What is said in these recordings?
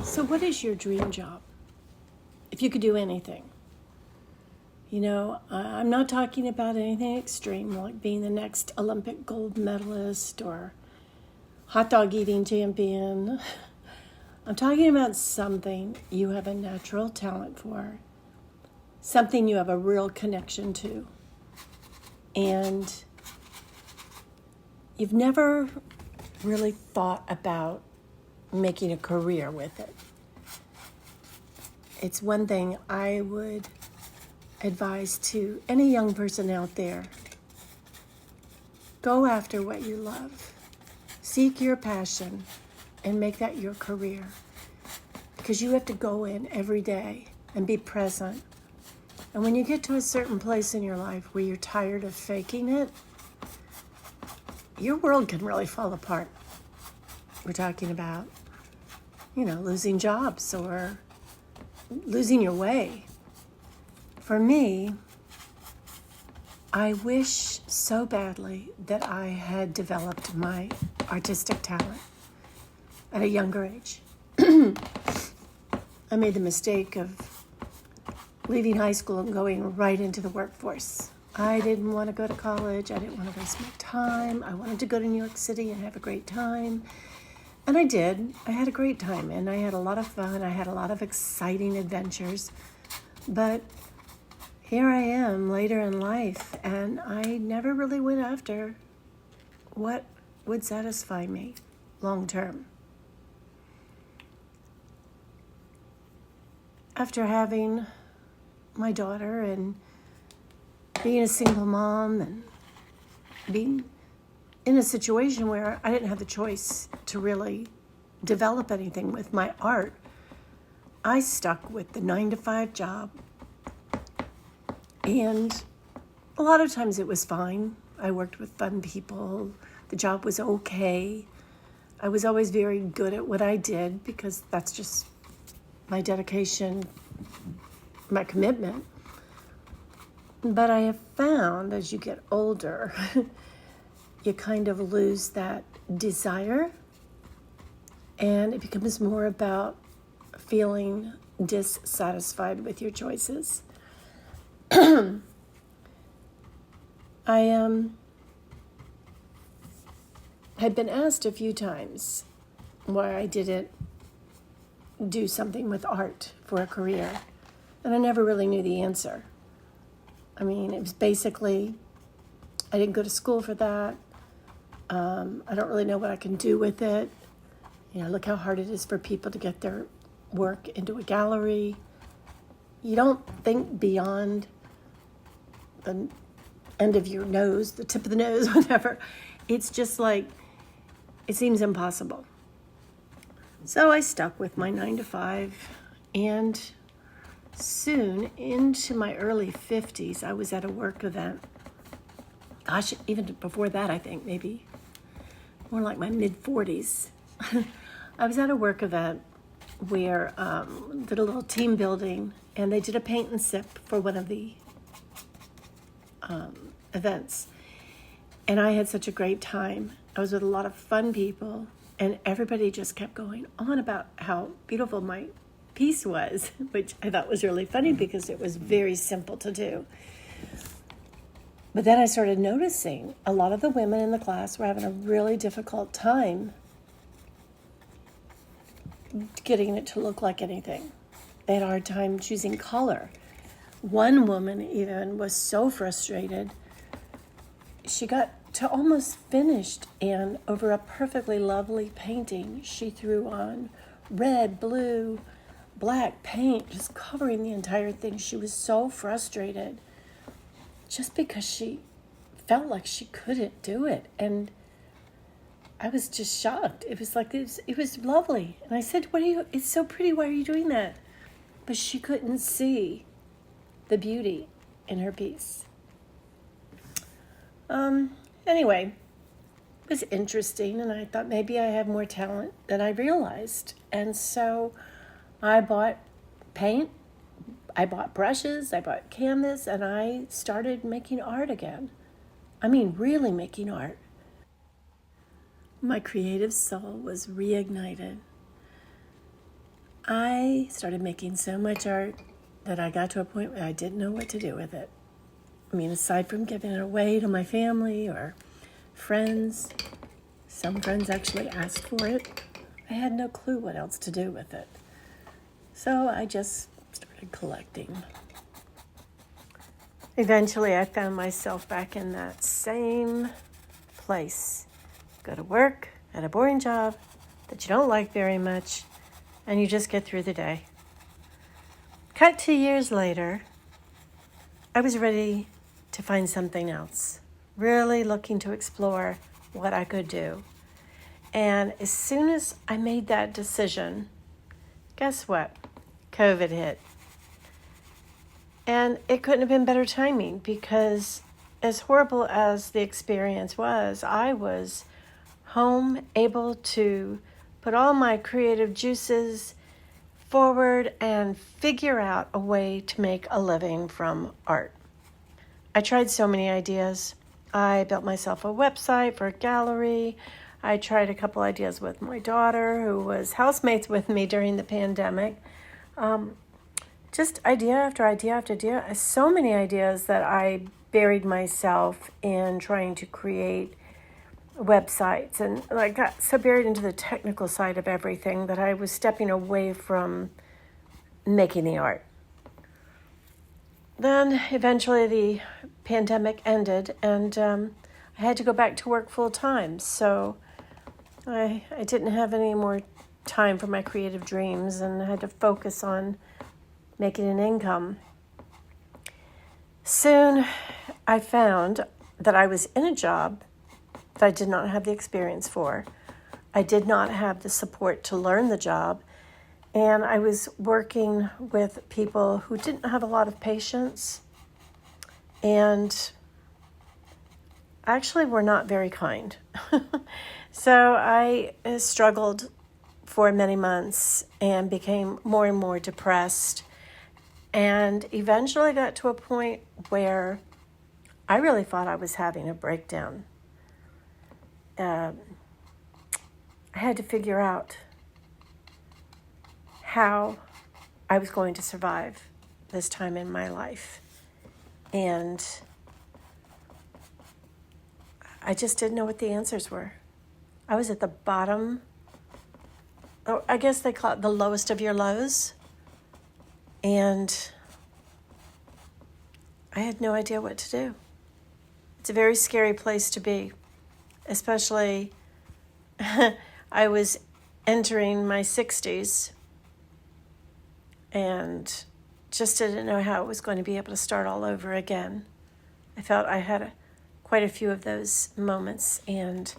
So what is your dream job? If you could do anything. I'm not talking about anything extreme like being the next Olympic gold medalist or hot dog eating champion. I'm talking about something you have a natural talent for, something you have a real connection to, and you've never really thought about making a career with it. It's one thing I would advise to any young person out there. Go after what you love. Seek your passion and make that your career. Because you have to go in every day and be present. And when you get to a certain place in your life where you're tired of faking it, your world can really fall apart. We're talking about, losing jobs or losing your way. For me, I wish so badly that I had developed my artistic talent at a younger age. I made the mistake of leaving high school and going right into the workforce. I didn't want to go to college. I didn't want to waste my time. I wanted to go to New York City and have a great time. And I did. I had a great time, and I had a lot of fun. I had a lot of exciting adventures. But here I am later in life, and I never really went after what would satisfy me long term. After having my daughter and being a single mom and being in a situation where I didn't have the choice to really develop anything with my art, I stuck with the 9-to-5 job. And a lot of times it was fine. I worked with fun people. The job was okay. I was always very good at what I did because that's just my dedication, my commitment. But I have found as you get older, you kind of lose that desire, and it becomes more about feeling dissatisfied with your choices. I had been asked a few times why I didn't do something with art for a career, and I never really knew the answer. I mean, it was basically, I didn't go to school for that. I don't really know what I can do with it. Look how hard it is for people to get their work into a gallery. You don't think beyond the end of your nose, the tip of the nose, whatever. It's just like, it seems impossible. So I stuck with my 9-to-5, and soon into my early 50s, I was at a work event. Gosh, even before that, I think, maybe more like my mid-40s. I was at a work event where did a little team building, and they did a paint and sip for one of the events. And I had such a great time. I was with a lot of fun people, and everybody just kept going on about how beautiful my piece was, which I thought was really funny because it was very simple to do. But then I started noticing a lot of the women in the class were having a really difficult time getting it to look like anything. They had a hard time choosing color. One woman even was so frustrated, she got to almost finished, and over a perfectly lovely painting, she threw on red, blue, black paint, just covering the entire thing. She was so frustrated just because she felt like she couldn't do it. And I was just shocked. It was like, it was lovely. And I said, it's so pretty. Why are you doing that? But she couldn't see the beauty in her piece. Anyway, it was interesting, and I thought maybe I have more talent than I realized. And so I bought paint, I bought brushes, I bought canvas, and I started making art again. I mean, really making art. My creative soul was reignited. I started making so much art that I got to a point where I didn't know what to do with it. I mean, aside from giving it away to my family or friends, some friends actually asked for it. I had no clue what else to do with it. So I just started collecting. Eventually, I found myself back in that same place. Go to work at a boring job that you don't like very much, and you just get through the day. Cut 2 years later, I was ready to find something else, really looking to explore what I could do. And as soon as I made that decision, guess what? COVID hit. And it couldn't have been better timing, because as horrible as the experience was, I was home, able to put all my creative juices forward and figure out a way to make a living from art. I tried so many ideas. I built myself a website for a gallery. I tried a couple ideas with my daughter, who was housemates with me during the pandemic. Just idea after idea after idea. So many ideas that I buried myself in trying to create websites, and I got so buried into the technical side of everything that I was stepping away from making the art. Then eventually the pandemic ended, and I had to go back to work full time. So I didn't have any more time for my creative dreams, and I had to focus on making an income. Soon I found that I was in a job that I did not have the experience for. I did not have the support to learn the job, and I was working with people who didn't have a lot of patience and actually were not very kind. So I struggled for many months and became more and more depressed, and eventually got to a point where I really thought I was having a breakdown. I had to figure out how I was going to survive this time in my life. And I just didn't know what the answers were. I was at the bottom, or I guess they call it the lowest of your lows. And I had no idea what to do. It's a very scary place to be, especially I was entering my 60s and just didn't know how I was going to be able to start all over again. I felt I had quite a few of those moments, and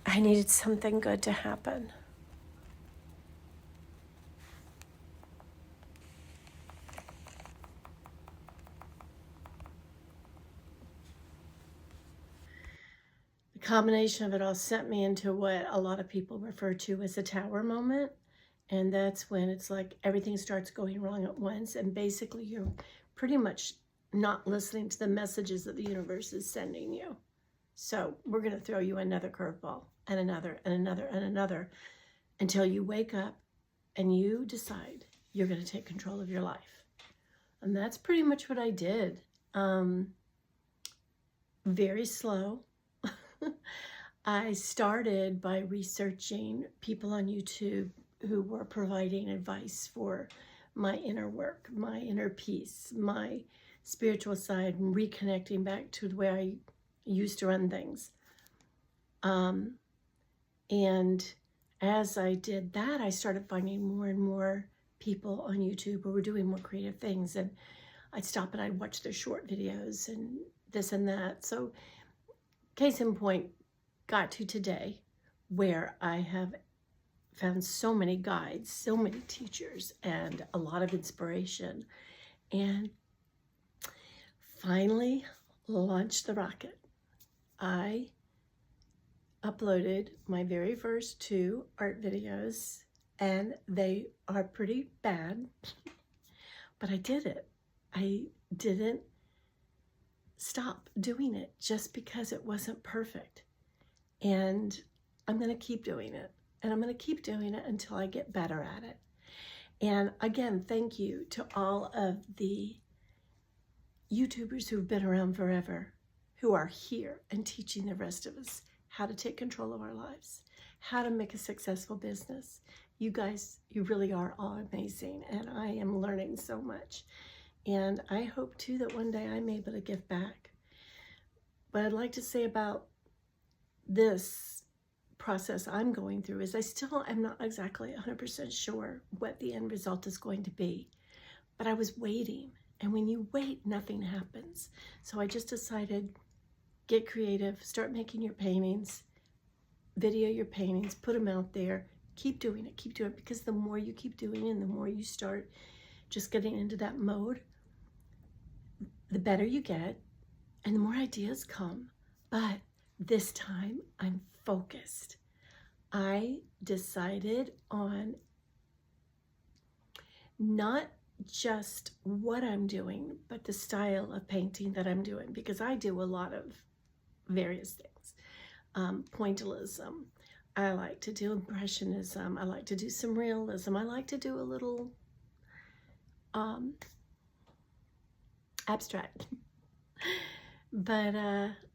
I needed something good to happen. The combination of it all sent me into what a lot of people refer to as a tower moment. And that's when it's like everything starts going wrong at once. And basically you're pretty much not listening to the messages that the universe is sending you. So we're going to throw you another curveball and another and another and another until you wake up and you decide you're going to take control of your life. And that's pretty much what I did. Very slow. I started by researching people on YouTube who were providing advice for my inner work, my inner peace, my spiritual side, and reconnecting back to the way I used to run things. And as I did that, I started finding more and more people on YouTube who were doing more creative things. And I'd stop and I'd watch their short videos and this and that. So case in point, got to today where I have found so many guides, so many teachers, and a lot of inspiration, and finally launched the rocket. I uploaded my very first 2 art videos, and they are pretty bad, but I did it. I didn't stop doing it just because it wasn't perfect. And I'm going to keep doing it. And I'm going to keep doing it until I get better at it. And again, thank you to all of the YouTubers who've been around forever, who are here and teaching the rest of us how to take control of our lives, how to make a successful business. You guys, you really are all amazing, and I am learning so much. And I hope too that one day I'm able to give back. What I'd like to say about this process I'm going through is I still am not exactly 100% sure what the end result is going to be, but I was waiting. And when you wait, nothing happens. So I just decided, get creative, start making your paintings, video your paintings, put them out there, keep doing it, because the more you keep doing it and the more you start just getting into that mode, the better you get and the more ideas come. But this time I'm focused. I decided on not just what I'm doing, but the style of painting that I'm doing, because I do a lot of various things. Pointillism. I like to do impressionism. I like to do some realism. I like to do a little abstract. But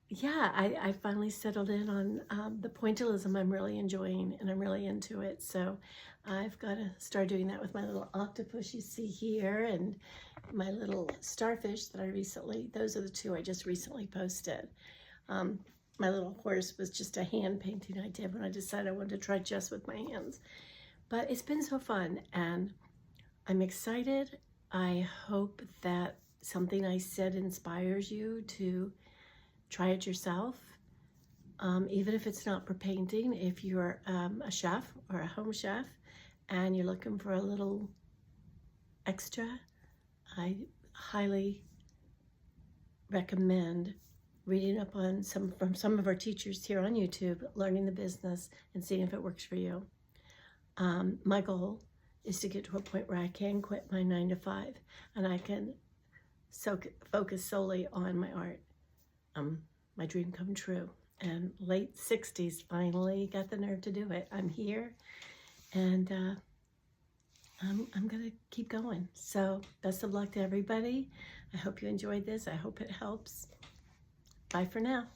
yeah, I finally settled in on the pointillism. I'm really enjoying, and I'm really into it. So I've got to start doing that with my little octopus you see here, and my little starfish that those are the two I just recently posted. My little horse was just a hand painting I did when I decided I wanted to try just with my hands. But it's been so fun, and I'm excited. I hope that something I said inspires you to try it yourself, even if it's not for painting. If you're a chef or a home chef and you're looking for a little extra, I highly recommend reading up on from some of our teachers here on YouTube, learning the business and seeing if it works for you. My goal is to get to a point where I can quit my 9-to-5 and I can focus solely on my art. My dream come true. And late 60s, finally got the nerve to do it. I'm here, and I'm gonna keep going. So best of luck to everybody. I hope you enjoyed this. I hope it helps. Bye for now.